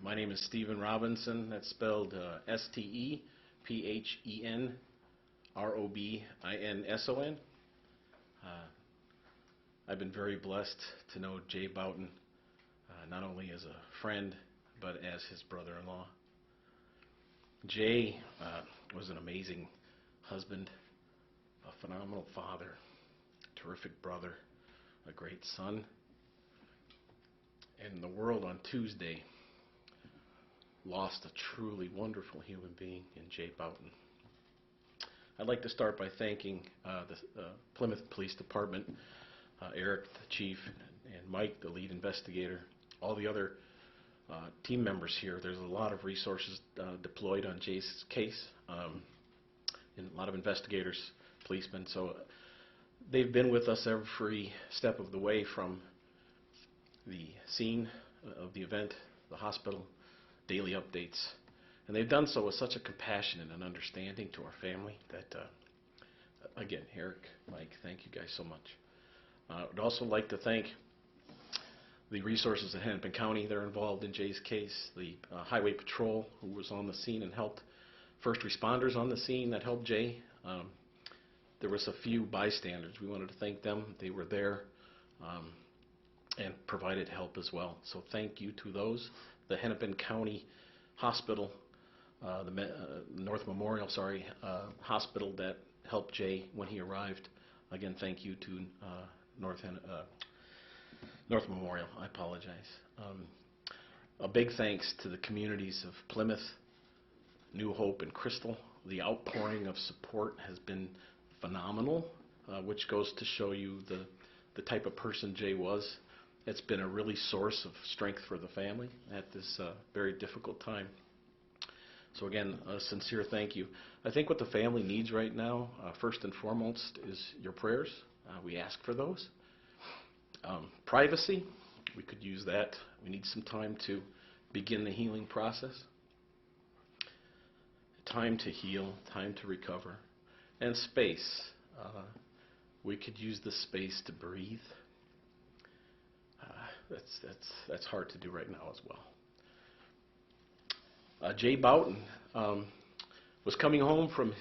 My name is Stephen Robinson. That's spelled Stephenrobinson. I've been very blessed to know Jay Boughton, not only as a friend, but as his brother-in-law. Jay was an amazing husband, a phenomenal father, terrific brother, a great son. And the world on Tuesday lost a truly wonderful human being in Jay Boughton. I'd like to start by thanking the Plymouth Police Department, Eric, the chief, and Mike, the lead investigator, all the other team members here. There's a lot of resources deployed on Jay's case, and a lot of investigators, policemen. So they've been with us every step of the way, from the scene of the event, the hospital, daily updates. And they've done so with such a compassion and an understanding to our family that, again, Eric, Mike, thank you guys so much. I would also like to thank the resources at Hennepin County that are involved in Jay's case, the Highway Patrol who was on the scene and helped, first responders on the scene that helped Jay. There was a few bystanders. We wanted to thank them. They were there and provided help as well. So thank you to those. The Hennepin County Hospital, North Memorial, hospital that helped Jay when he arrived. Again, thank you to North Memorial. I apologize. A big thanks to the communities of Plymouth, New Hope, and Crystal. The outpouring of support has been phenomenal, which goes to show you the type of person Jay was. It's been a really source of strength for the family at this very difficult time. So again, a sincere thank you. I think what the family needs right now, first and foremost, is your prayers. We ask for those. Privacy, we could use that. We need some time to begin the healing process. Time to heal, time to recover. And space. We could use the space to breathe. That's hard to do right now as well. Jay Boughton was coming home from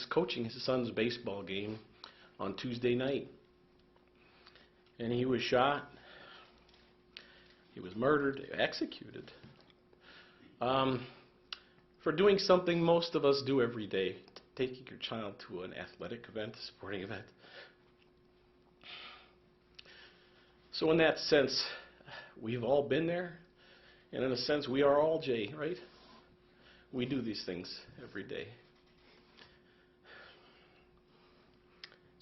coaching his son's baseball game on Tuesday night. And he was shot. He was murdered, executed, for doing something most of us do every day, taking your child to an athletic event, a sporting event. So in that sense, we've all been there, and in a sense, we are all Jay, right? We do these things every day.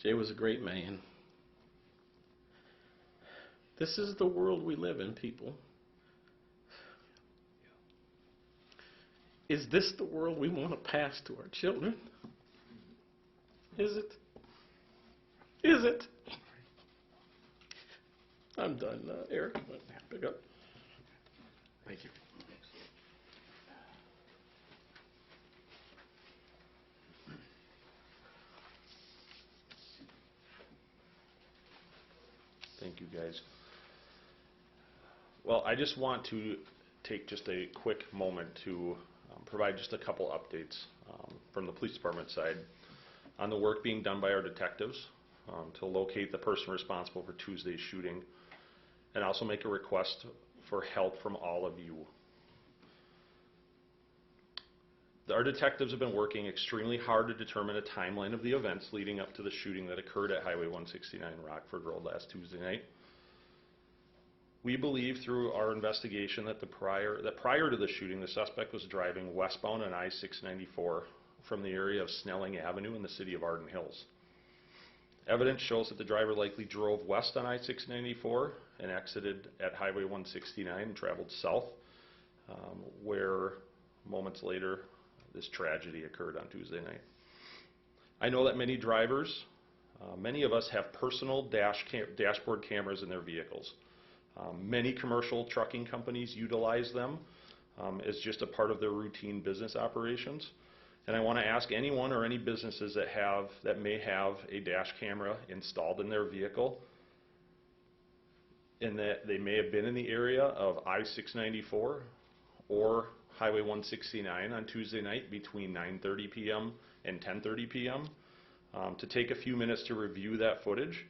Jay was a great man. This is the world we live in, people. Is this the world we want to pass to our children? Is it? Is it? I'm done. Eric, pick up. Thank you. Thank you, guys. Well, I just want to take just a quick moment to provide just a couple updates from the police department side on the work being done by our detectives to locate the person responsible for Tuesday's shooting, and also make a request for help from all of you. Our detectives have been working extremely hard to determine a timeline of the events leading up to the shooting that occurred at Highway 169 Rockford Road last Tuesday night. We believe through our investigation that prior to the shooting, the suspect was driving westbound on I-694 from the area of Snelling Avenue in the city of Arden Hills. Evidence shows that the driver likely drove west on I-694 and exited at Highway 169 and traveled south, where moments later this tragedy occurred on Tuesday night. I know that many drivers, many of us have personal dashboard cameras in their vehicles. Many commercial trucking companies utilize them as just a part of their routine business operations. And I want to ask anyone or any businesses that may have a dash camera installed in their vehicle, and that they may have been in the area of I-694 or Highway 169 on Tuesday night between 9:30 p.m. and 10:30 p.m. To take a few minutes to review that footage,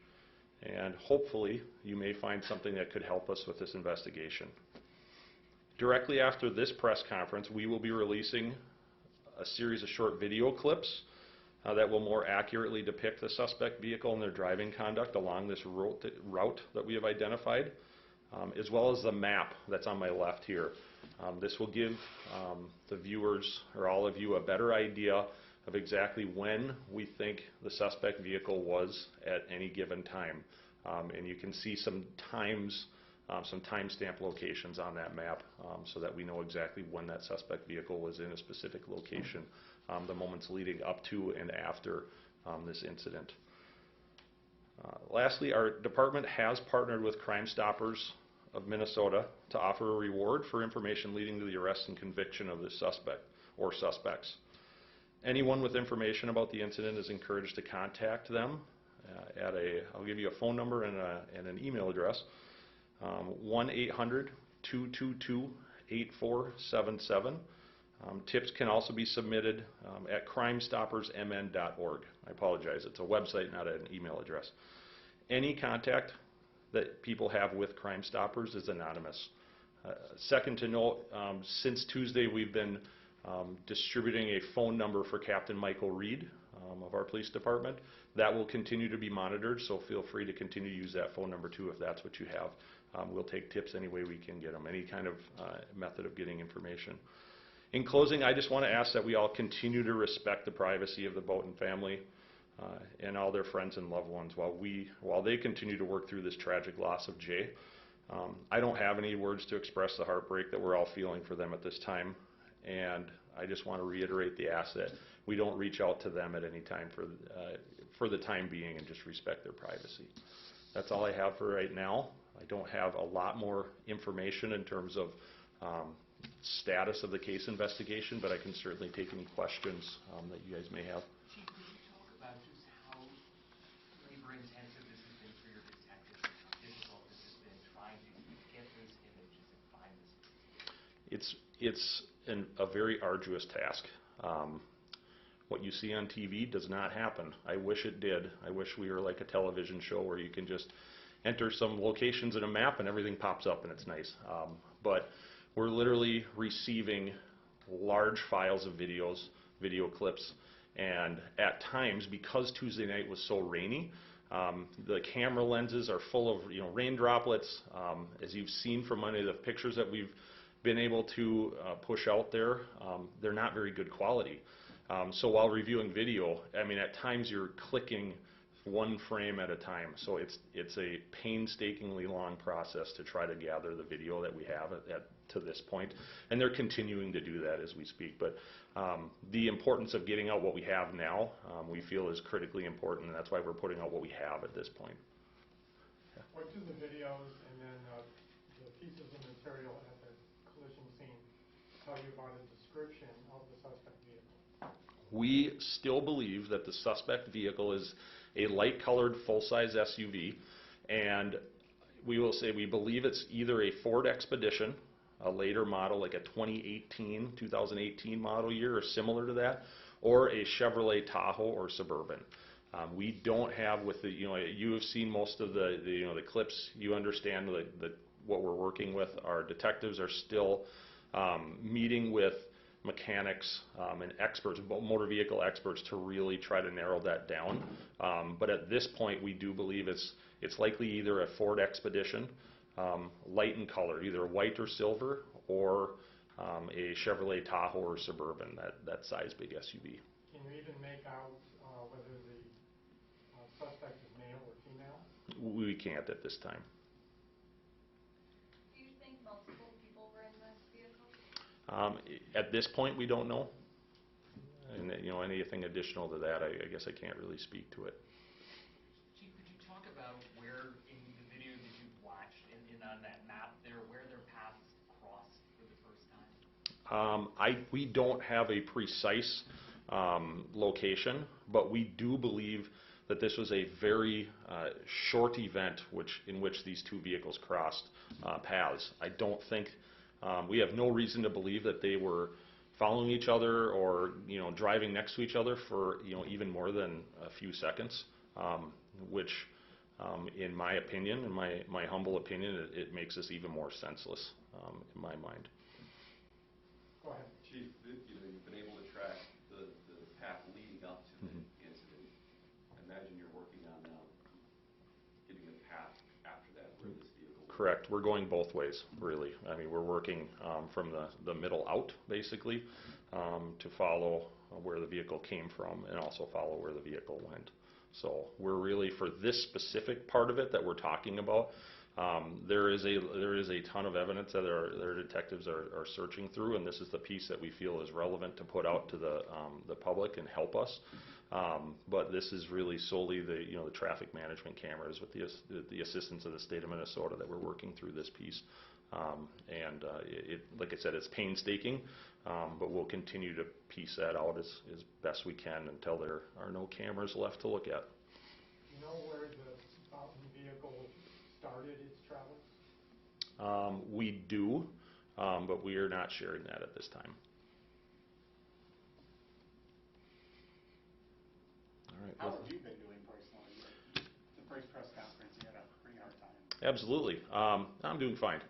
and hopefully you may find something that could help us with this investigation. Directly after this press conference, we will be releasing a series of short video clips that will more accurately depict the suspect vehicle and their driving conduct along this route that we have identified, as well as the map that's on my left here. This will give the viewers, or all of you, a better idea of exactly when we think the suspect vehicle was at any given time. And you can see some times, some timestamp locations on that map, so that we know exactly when that suspect vehicle was in a specific location, the moments leading up to and after this incident. Lastly, our department has partnered with Crime Stoppers of Minnesota to offer a reward for information leading to the arrest and conviction of the suspect or suspects. Anyone with information about the incident is encouraged to contact them I'll give you a phone number and an email address, 1-800-222-8477. Tips can also be submitted at crimestoppersmn.org. I apologize, it's a website, not an email address. Any contact that people have with Crime Stoppers is anonymous. Second to note, since Tuesday we've been distributing a phone number for Captain Michael Reed of our police department. That will continue to be monitored, so feel free to continue to use that phone number too if that's what you have. We'll take tips any way we can get them, any kind of method of getting information. In closing, I just want to ask that we all continue to respect the privacy of the Boughton family and all their friends and loved ones while they continue to work through this tragic loss of Jay. I don't have any words to express the heartbreak that we're all feeling for them at this time, and I just want to reiterate the ask that we don't reach out to them at any time for the time being, and just respect their privacy. That's all I have for right now. I don't have a lot more information in terms of status of the case investigation, but I can certainly take any questions that you guys may have. Chief, could you talk about just how labor-intensive this has been for your detectives, and how difficult this has been trying to get those images and find this? It's a very arduous task. What you see on TV does not happen. I wish it did. I wish we were like a television show where you can just enter some locations in a map and everything pops up and it's nice. But we're literally receiving large files of video clips, and at times, because Tuesday night was so rainy, the camera lenses are full of rain droplets. As you've seen from many of the pictures that we've been able to push out there, they're not very good quality. So while reviewing video, I mean, at times you're clicking one frame at a time. So it's a painstakingly long process to try to gather the video that we have to this point, and they're continuing to do that as we speak. But the importance of getting out what we have now, we feel is critically important, and that's why we're putting out what we have at this point. Yeah. What do the videos and then the pieces of material at the collision scene tell you about a description of the suspect vehicle? We still believe that the suspect vehicle is a light-colored full-size SUV, and we will say we believe it's either a Ford Expedition, a later model like a 2018 model year or similar to that, or a Chevrolet Tahoe or Suburban. We don't have, with the you have seen most of the clips. You understand what we're working with. Our detectives are still meeting with mechanics and experts, motor vehicle experts, to really try to narrow that down. But at this point, we do believe it's likely either a Ford Expedition, light in color, either white or silver, or a Chevrolet Tahoe or Suburban, that size big SUV. Can you even make out whether the suspect is male or female? We can't at this time. Do you think multiple people were in this vehicle? At this point, we don't know. And anything additional to that, I guess I can't really speak to it. Chief, could you talk about where in the video that you've watched and on that map there, where their paths crossed for the first time? We don't have a precise location, but we do believe that this was a very short event in which these two vehicles crossed paths. I don't think We have no reason to believe that they were following each other or, driving next to each other for, even more than a few seconds, which, in my opinion, in my humble opinion, it makes this even more senseless, in my mind. Go ahead. Chief, you've been able to track the path leading up to the incident. I imagine you're working on now getting a path after that where this vehicle went. Correct. We're going both ways, really. I mean, we're working from the middle out, basically, to follow where the vehicle came from and also follow where the vehicle went. So we're really, for this specific part of it that we're talking about, there is a ton of evidence that our detectives are searching through, and this is the piece that we feel is relevant to put out to the public and help us. But this is really solely the traffic management cameras with the assistance of the state of Minnesota that we're working through this piece. Like I said, it's painstaking, but we'll continue to piece that out as best we can until there are no cameras left to look at. Do you know where the Fountain vehicle started its travels? We do, but we are not sharing that at this time. All right. How have you been doing personally? The first press conference, you had a pretty hard time. Absolutely. I'm doing fine.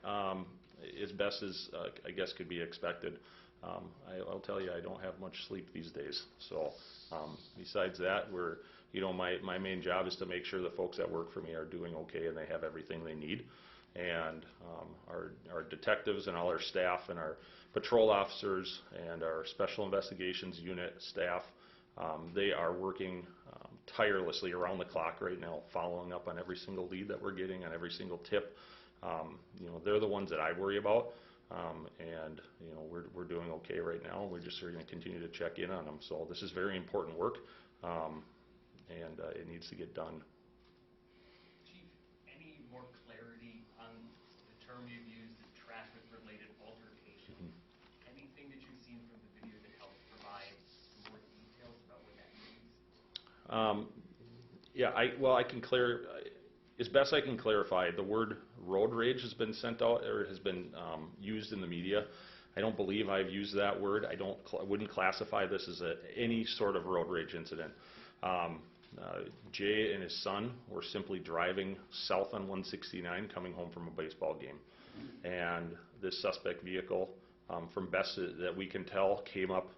As best as I guess could be expected. I'll tell you, I don't have much sleep these days. So besides that, my main job is to make sure the folks that work for me are doing okay and they have everything they need. And our detectives and all our staff and our patrol officers and our special investigations unit staff, they are working tirelessly around the clock right now, following up on every single lead that we're getting, on every single tip. They're the ones that I worry about, and we're doing okay right now. We're just going to continue to check in on them. So this is very important work, and it needs to get done. Chief, any more clarity on the term you've used, the traffic-related altercation? Anything that you've seen from the video that helps provide some more details about what that means? Yeah, I can as best I can clarify, the word road rage has been sent out or has been used in the media. I don't believe I've used that word. I wouldn't classify this as any sort of road rage incident. Jay and his son were simply driving south on 169 coming home from a baseball game. And this suspect vehicle, from best that we can tell, came up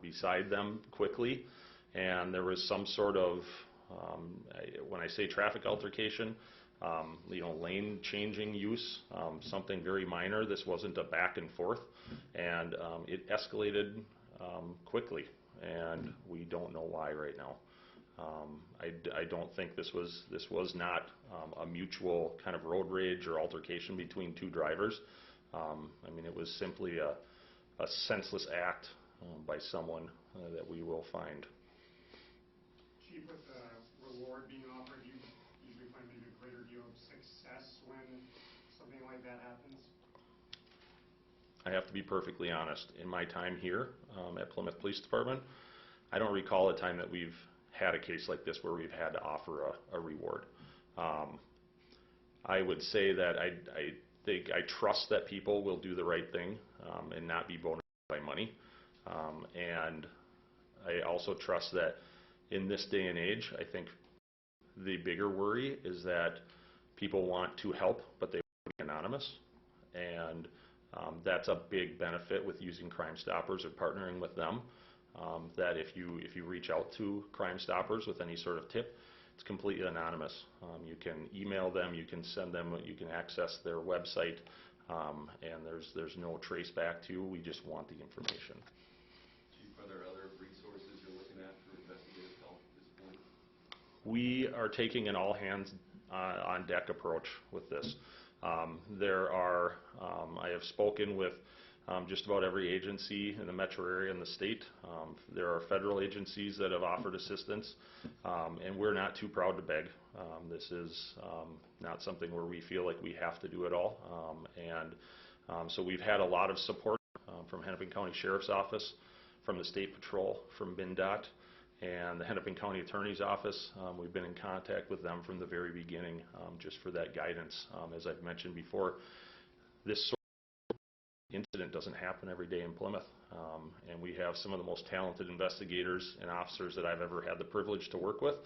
beside them quickly. And there was some sort of, when I say traffic altercation, lane changing use, something very minor. This wasn't a back and forth, and it escalated quickly, and we don't know why right now. I don't think this was not a mutual kind of road rage or altercation between two drivers. I mean, it was simply a senseless act by someone that we will find. Chief, with the reward being offered, you usually find maybe a greater deal of success when something like that happens? I have to be perfectly honest. In my time here at Plymouth Police Department, I don't recall a time that we've had a case like this where we've had to offer a reward. I would say that I trust that people will do the right thing and not be bonused by money. And I also trust that in this day and age, I think the bigger worry is that people want to help, but they want to be anonymous. And that's a big benefit with using Crime Stoppers or partnering with them. That if you reach out to Crime Stoppers with any sort of tip, it's completely anonymous. You can email them, you can send them, you can access their website, and there's no trace back to. We just want the information. Chief, are there other resources you're looking at for investigative help at this point? We are taking an all hands on deck approach with this. I have spoken with just about every agency in the metro area and the state. There are federal agencies that have offered assistance, and we're not too proud to beg. This is not something where we feel like we have to do it all. So we've had a lot of support from Hennepin County Sheriff's Office, from the State Patrol, from MnDOT, and the Hennepin County Attorney's Office. We've been in contact with them from the very beginning just for that guidance. As I've mentioned before, this sort incident doesn't happen every day in Plymouth. And we have some of the most talented investigators and officers that I've ever had the privilege to work with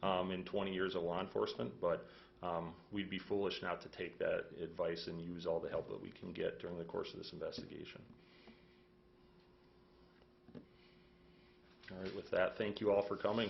in 20 years of law enforcement, but we'd be foolish not to take that advice and use all the help that we can get during the course of this investigation. All right, with that, thank you all for coming.